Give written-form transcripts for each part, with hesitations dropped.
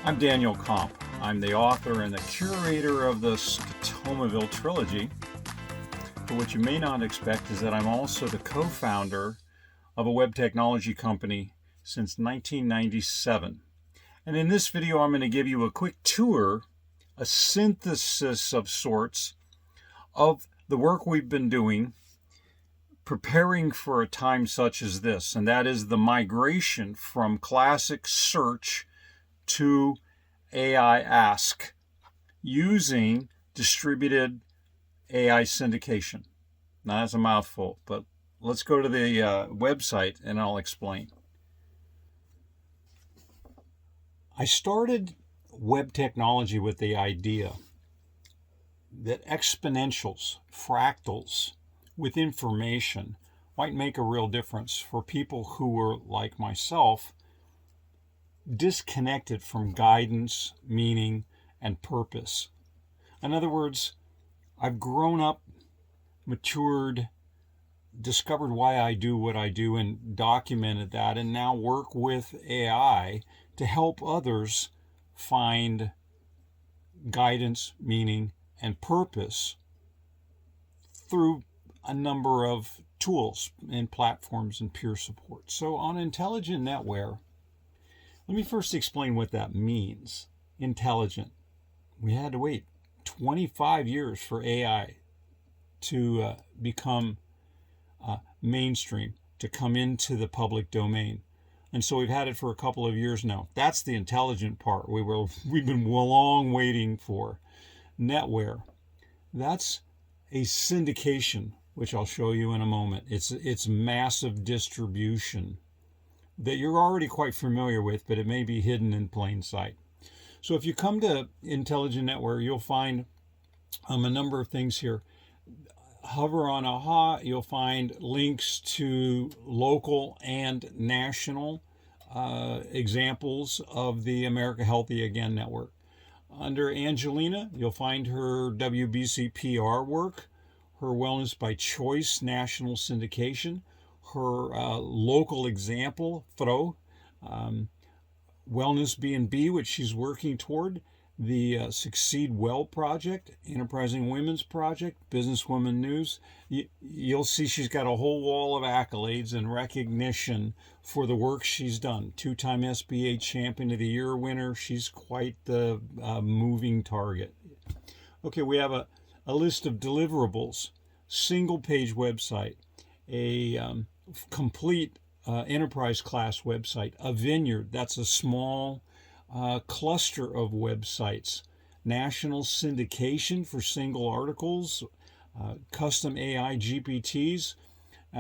I'm Daniel Comp. I'm the author and the curator of the SCOTOMAVILLE trilogy. But what you may not expect is that I'm also the co-founder of a web technology company since 1997. And in this video, I'm going to give you a quick tour, a synthesis of sorts, of the work we've been doing preparing for a time such as this, and that is the migration from classic search to AI Ask using distributed AI syndication. Now that's a mouthful, but let's go to the website and I'll explain. I started web technology with the idea that exponentials, fractals with information might make a real difference for people who were, like myself, disconnected from guidance, meaning, and purpose. In other words, I've grown up, matured, discovered why I do what I do, and documented that, and now work with AI to help others find guidance, meaning, and purpose through a number of tools and platforms and peer support. So on Intelligent Netware, let me first explain what that means. Intelligent. We had to wait 25 years for AI to become mainstream, to come into the public domain. And so we've had it for a couple of years now. That's the intelligent part we've been long waiting for. Netware. That's a syndication, which I'll show you in a moment. It's massive distribution that you're already quite familiar with, but it may be hidden in plain sight. So if you come to Intelligent Netware, you'll find a number of things here. Hover on AHA, you'll find links to local and national examples of the America Healthy Again network. Under Angelina, you'll find her WBC PR work, her Wellness by Choice national syndication, her local example, FRO, Wellness B&B, which she's working toward, the Succeed Well Project, Enterprising Women's Project, Businesswoman News. You'll see she's got a whole wall of accolades and recognition for the work she's done. Two-time SBA Champion of the Year winner. She's quite the moving target. Okay, we have a list of deliverables, single-page website, a complete enterprise class website, a vineyard, that's a small cluster of websites, national syndication for single articles, custom AI GPTs.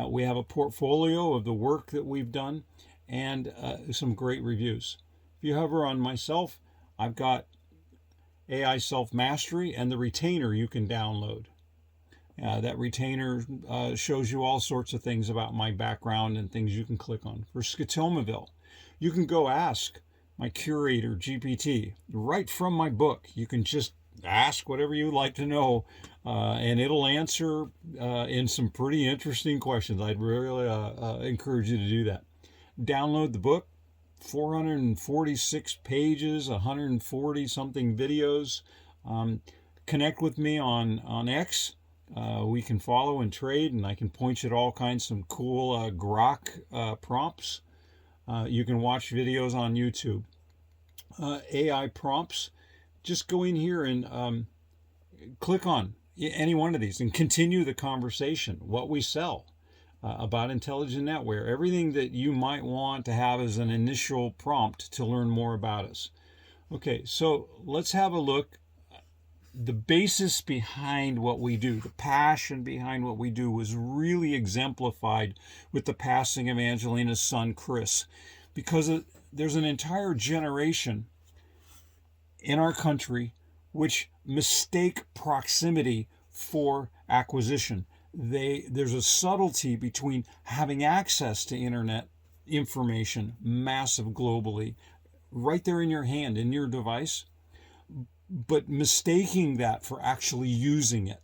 We have a portfolio of the work that we've done and some great reviews. If you hover on myself, I've got AI Self-Mastery and the retainer you can download. That retainer shows you all sorts of things about my background and things you can click on. For SCOTOMAVILLE, you can go ask my curator GPT right from my book. You can just ask whatever you'd like to know, and it'll answer in some pretty interesting questions. I'd really encourage you to do that. Download the book, 446 pages, 140 something videos. Connect with me on X. We can follow and trade, and I can point you at all kinds of cool grok prompts. You can watch videos on YouTube. AI prompts, just go in here and click on any one of these and continue the conversation. What we sell about Intelligent Netware, everything that you might want to have as an initial prompt to learn more about us. Okay, so let's have a look. The basis behind what we do, the passion behind what we do, was really exemplified with the passing of Angelina's son, Chris, because there's an entire generation in our country which mistake proximity for acquisition. There's a subtlety between having access to internet information, massive globally, right there in your hand, in your device, but mistaking that for actually using it.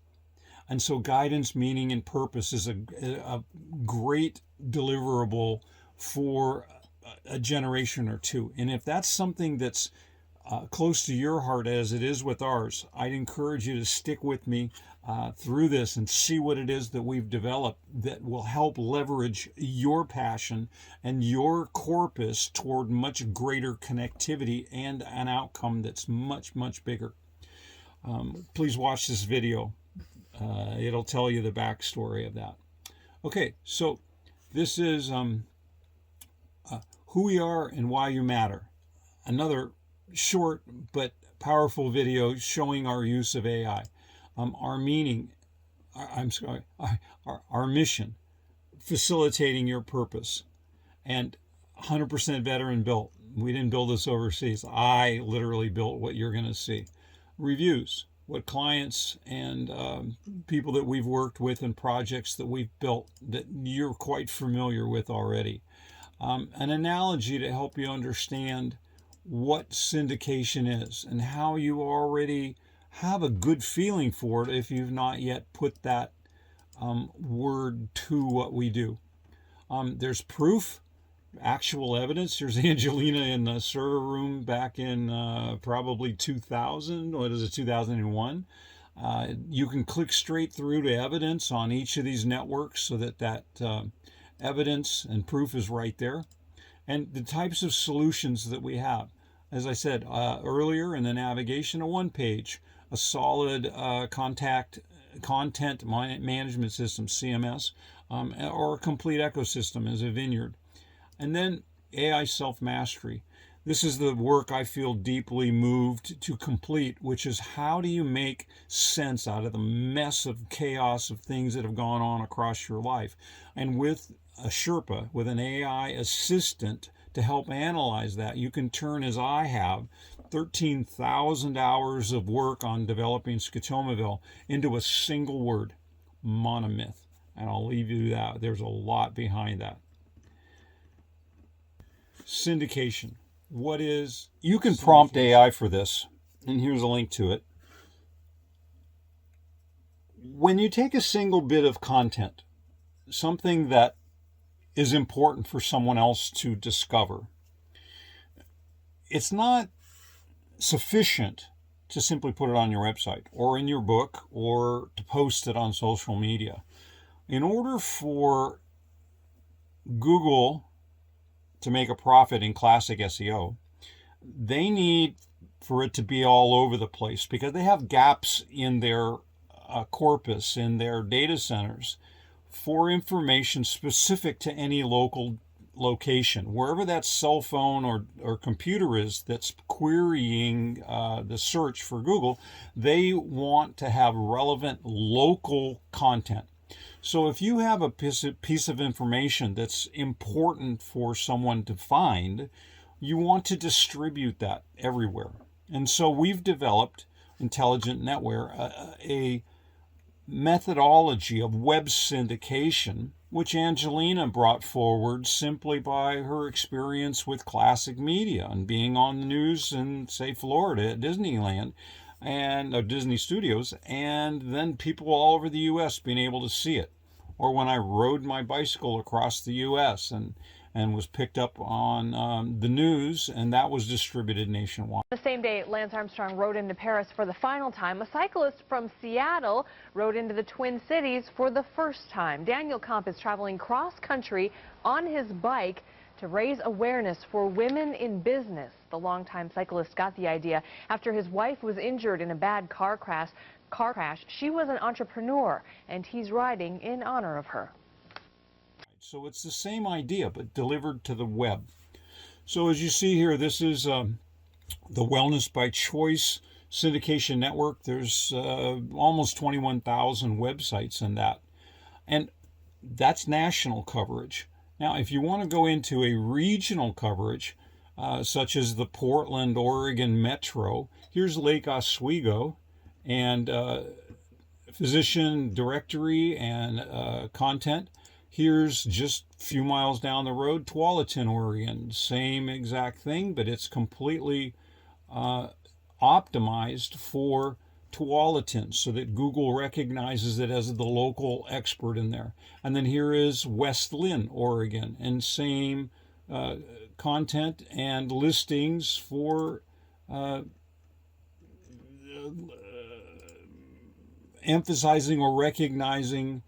And so guidance, meaning, and purpose is a great deliverable for a generation or two. And if that's something that's close to your heart as it is with ours, I'd encourage you to stick with me through this and see what it is that we've developed that will help leverage your passion and your corpus toward much greater connectivity and an outcome that's much, much bigger. Please watch this video. It'll tell you the backstory of that. Okay, so this is who we are and why you matter. Another short but powerful video showing our use of AI. Our meaning, our mission, facilitating your purpose, and 100% veteran built. We didn't build this overseas. I literally built what you're going to see. Reviews, what clients and people that we've worked with and projects that we've built that you're quite familiar with already. An analogy to help you understand what syndication is and how you already have a good feeling for it if you've not yet put that word to what we do. There's proof, actual evidence. There's Angelina in the server room back in probably 2000. What is it, 2001? You can click straight through to evidence on each of these networks so that evidence and proof is right there. And the types of solutions that we have. As I said earlier in the navigation, a one page, a solid content management system, CMS, or a complete ecosystem as a vineyard. And then AI self-mastery. This is the work I feel deeply moved to complete, which is how do you make sense out of the mess of chaos of things that have gone on across your life? And with a Sherpa, with an AI assistant to help analyze that, you can turn, as I have, 13,000 hours of work on developing SCOTOMAVILLE into a single word, monomyth. And I'll leave you that. There's a lot behind that. Syndication. What is... You can prompt AI for this, and here's a link to it. When you take a single bit of content, something that is important for someone else to discover, it's not sufficient to simply put it on your website or in your book or to post it on social media. In order for Google to make a profit in classic SEO, they need for it to be all over the place because they have gaps in their corpus, in their data centers for information specific to any local location. Wherever that cell phone or computer is that's querying the search for Google, they want to have relevant local content. So if you have a piece of information that's important for someone to find, you want to distribute that everywhere. And so we've developed Intelligent Netware, a methodology of web syndication, which Angelina brought forward simply by her experience with classic media and being on the news in, say, Florida at Disneyland and Disney Studios, and then people all over the U.S. being able to see it. Or when I rode my bicycle across the U.S. and was picked up on the news, and that was distributed nationwide. The same day Lance Armstrong rode into Paris for the final time, a cyclist from Seattle rode into the Twin Cities for the first time. Daniel Comp is traveling cross-country on his bike to raise awareness for women in business. The longtime cyclist got the idea after his wife was injured in a bad car crash. She was an entrepreneur, and he's riding in honor of her. So it's the same idea, but delivered to the web. So as you see here, this is the Wellness by Choice syndication network. There's almost 21,000 websites in that. And that's national coverage. Now, if you want to go into a regional coverage, such as the Portland, Oregon Metro, here's Lake Oswego and physician directory and content. Here's just a few miles down the road, Tualatin, Oregon. Same exact thing, but it's completely optimized for Tualatin so that Google recognizes it as the local expert in there. And then here is West Lynn, Oregon, and same content and listings for emphasizing or recognizing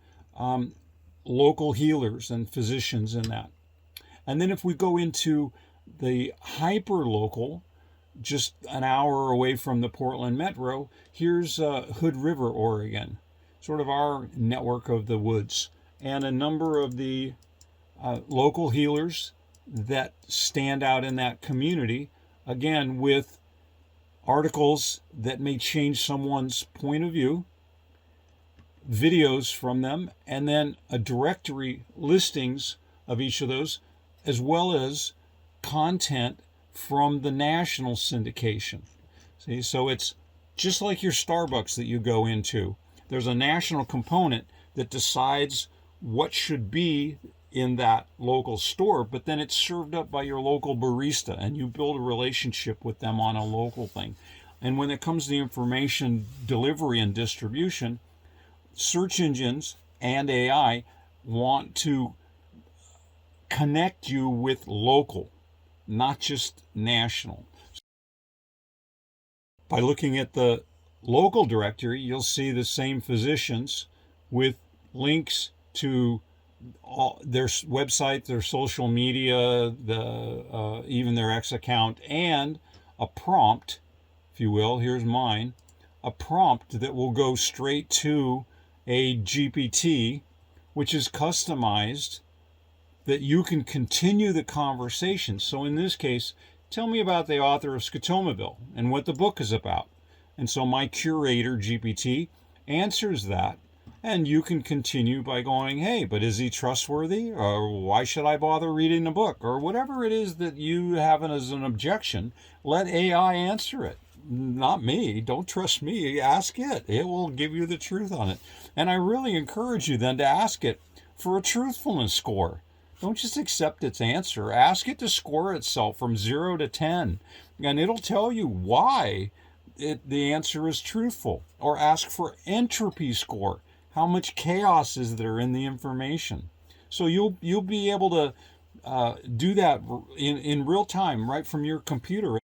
local healers and physicians in that. And then if we go into the hyper-local, just an hour away from the Portland Metro, here's Hood River, Oregon, sort of our network of the woods, and a number of the local healers that stand out in that community, again, with articles that may change someone's point of view, videos from them, and then a directory listings of each of those, as well as content from the national syndication. See, so it's just like your Starbucks that you go into. There's a national component that decides what should be in that local store, but then it's served up by your local barista, and you build a relationship with them on a local thing. And when it comes to information delivery and distribution, search engines and AI want to connect you with local, not just national. By looking at the local directory, you'll see the same physicians with links to all their website, their social media, even their X account, and a prompt, if you will. Here's mine, a prompt that will go straight to a GPT, which is customized, that you can continue the conversation. So in this case, tell me about the author of SCOTOMAVILLE and what the book is about. And so my curator GPT answers that, and you can continue by going, hey, but is he trustworthy? Or why should I bother reading the book? Or whatever it is that you have as an objection, let AI answer it. Not me. Don't trust me. Ask it. It will give you the truth on it. And I really encourage you then to ask it for a truthfulness score. Don't just accept its answer. Ask it to score itself from 0 to 10, and it'll tell you why the answer is truthful. Or ask for entropy score. How much chaos is there in the information? So you'll be able to do that in real time right from your computer.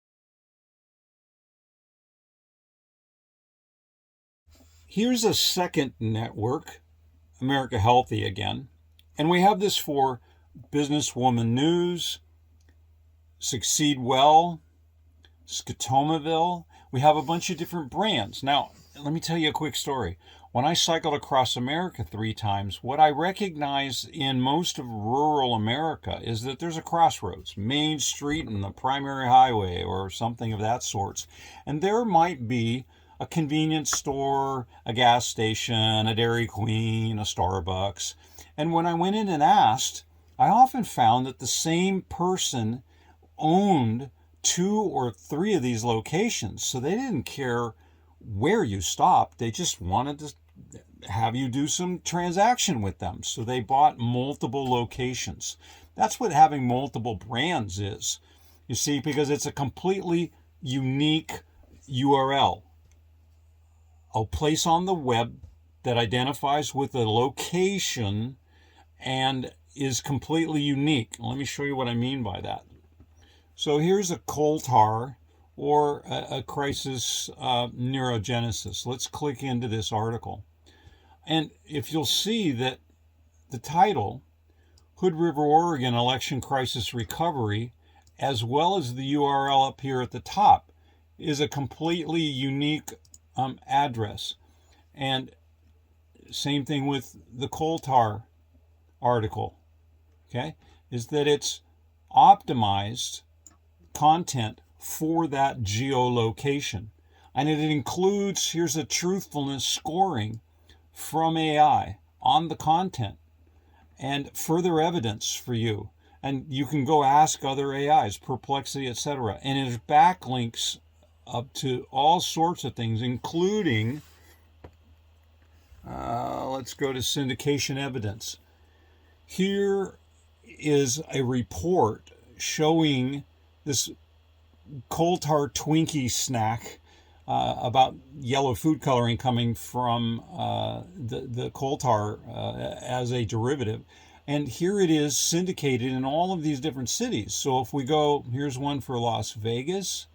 Here's a second network, America Healthy again. And we have this for Businesswoman News, Succeed Well, SCOTOMAVILLE. We have a bunch of different brands. Now, let me tell you a quick story. When I cycled across America 3 times, what I recognize in most of rural America is that there's a crossroads, Main Street and the primary highway or something of that sort. And there might be a convenience store, a gas station, a Dairy Queen, a Starbucks. And when I went in and asked, I often found that the same person owned 2 or 3 of these locations. So they didn't care where you stopped. They just wanted to have you do some transaction with them. So they bought multiple locations. That's what having multiple brands is. You see, because it's a completely unique URL. A place on the web that identifies with a location and is completely unique. Let me show you what I mean by that. So here's a coal tar or a crisis neurogenesis. Let's click into this article. And if you'll see that the title, Hood River, Oregon Election Crisis Recovery, as well as the URL up here at the top, is a completely unique address. And same thing with the coal tar article, okay, is that it's optimized content for that geolocation. And it includes, here's a truthfulness scoring from AI on the content and further evidence for you. And you can go ask other AIs, Perplexity, etc. And it backlinks up to all sorts of things, including, let's go to syndication evidence. Here is a report showing this coal tar Twinkie snack about yellow food coloring coming from the coal tar as a derivative. And here it is syndicated in all of these different cities. So if we go, here's one for Las Vegas.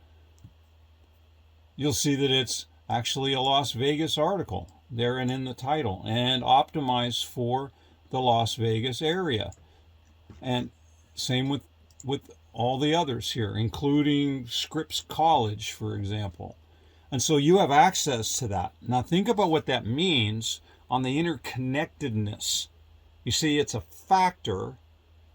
you'll see that it's actually a Las Vegas article there and in the title, and optimized for the Las Vegas area. And same with all the others here, including Scripps College, for example. And so you have access to that. Now think about what that means on the interconnectedness. You see, it's a factor,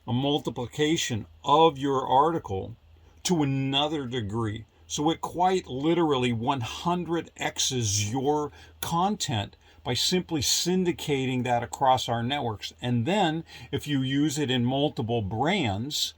a multiplication of your article to another degree. So it quite literally 100x's your content by simply syndicating that across our networks. And then if you use it in multiple brands,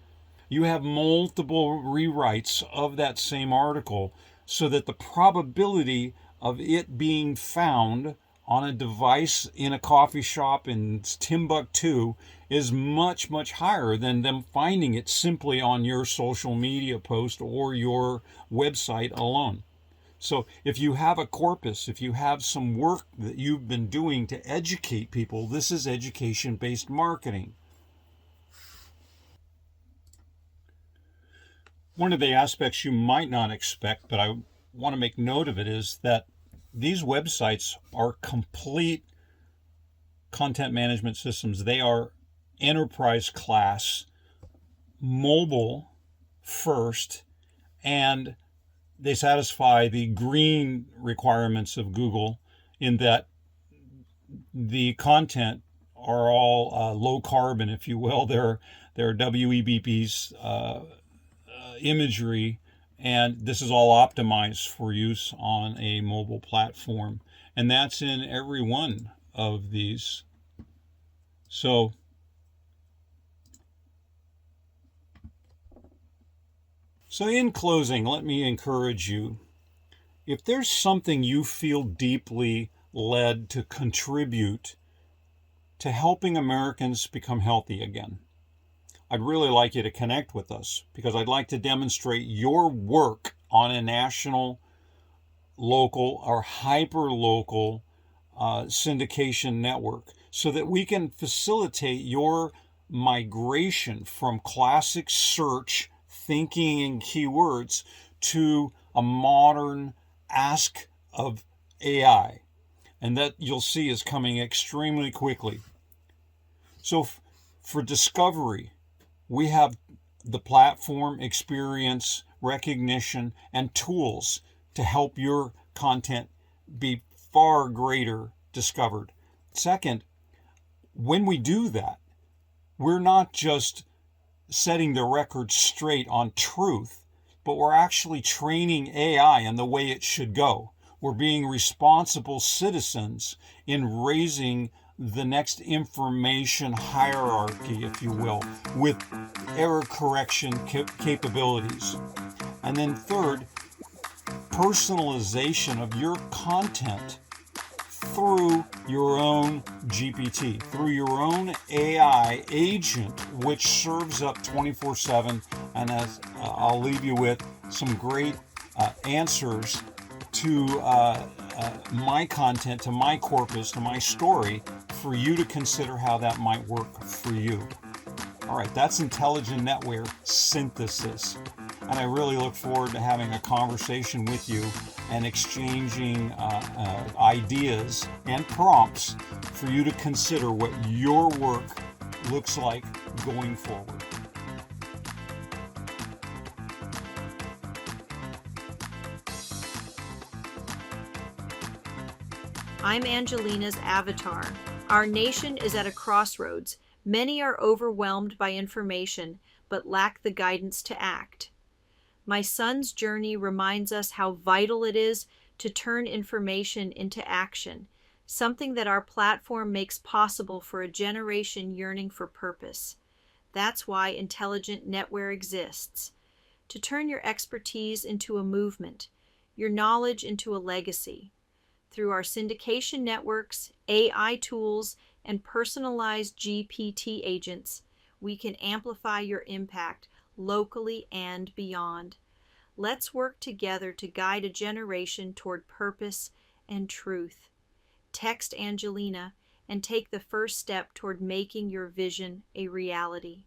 you have multiple rewrites of that same article, so that the probability of it being found on a device in a coffee shop in Timbuktu is much, much higher than them finding it simply on your social media post or your website alone. So if you have a corpus, if you have some work that you've been doing to educate people, this is education-based marketing. One of the aspects you might not expect, but I want to make note of it, is that these websites are complete content management systems. They are enterprise class, mobile first, and they satisfy the green requirements of Google in that the content are all low carbon, if you will. They're WEBP's imagery, and this is all optimized for use on a mobile platform, and that's in every one of these. So in closing, let me encourage you, if there's something you feel deeply led to contribute to helping Americans become healthy again, I'd really like you to connect with us, because I'd like to demonstrate your work on a national, local, or hyper-local syndication network, so that we can facilitate your migration from classic search, thinking in keywords, to a modern ask of AI. And that you'll see is coming extremely quickly. So for discovery, we have the platform, experience, recognition, and tools to help your content be far greater discovered. Second, when we do that, we're not just setting the record straight on truth, but we're actually training AI in the way it should go. We're being responsible citizens in raising the next information hierarchy, if you will, with error correction capabilities. And then third, personalization of your content through your own GPT, through your own AI agent, which serves up 24/7. And as I'll leave you with some great answers to my content, to my corpus, to my story, for you to consider how that might work for you. All right, that's Intelligent Netware Synthesis. And I really look forward to having a conversation with you and exchanging ideas and prompts for you to consider what your work looks like going forward. I'm Angelina's avatar. Our nation is at a crossroads. Many are overwhelmed by information, but lack the guidance to act. My son's journey reminds us how vital it is to turn information into action, something that our platform makes possible for a generation yearning for purpose. That's why Intelligent Netware exists, to turn your expertise into a movement, your knowledge into a legacy. Through our syndication networks, AI tools, and personalized GPT agents, we can amplify your impact locally and beyond. Let's work together to guide a generation toward purpose and truth. Text Angelina and take the first step toward making your vision a reality.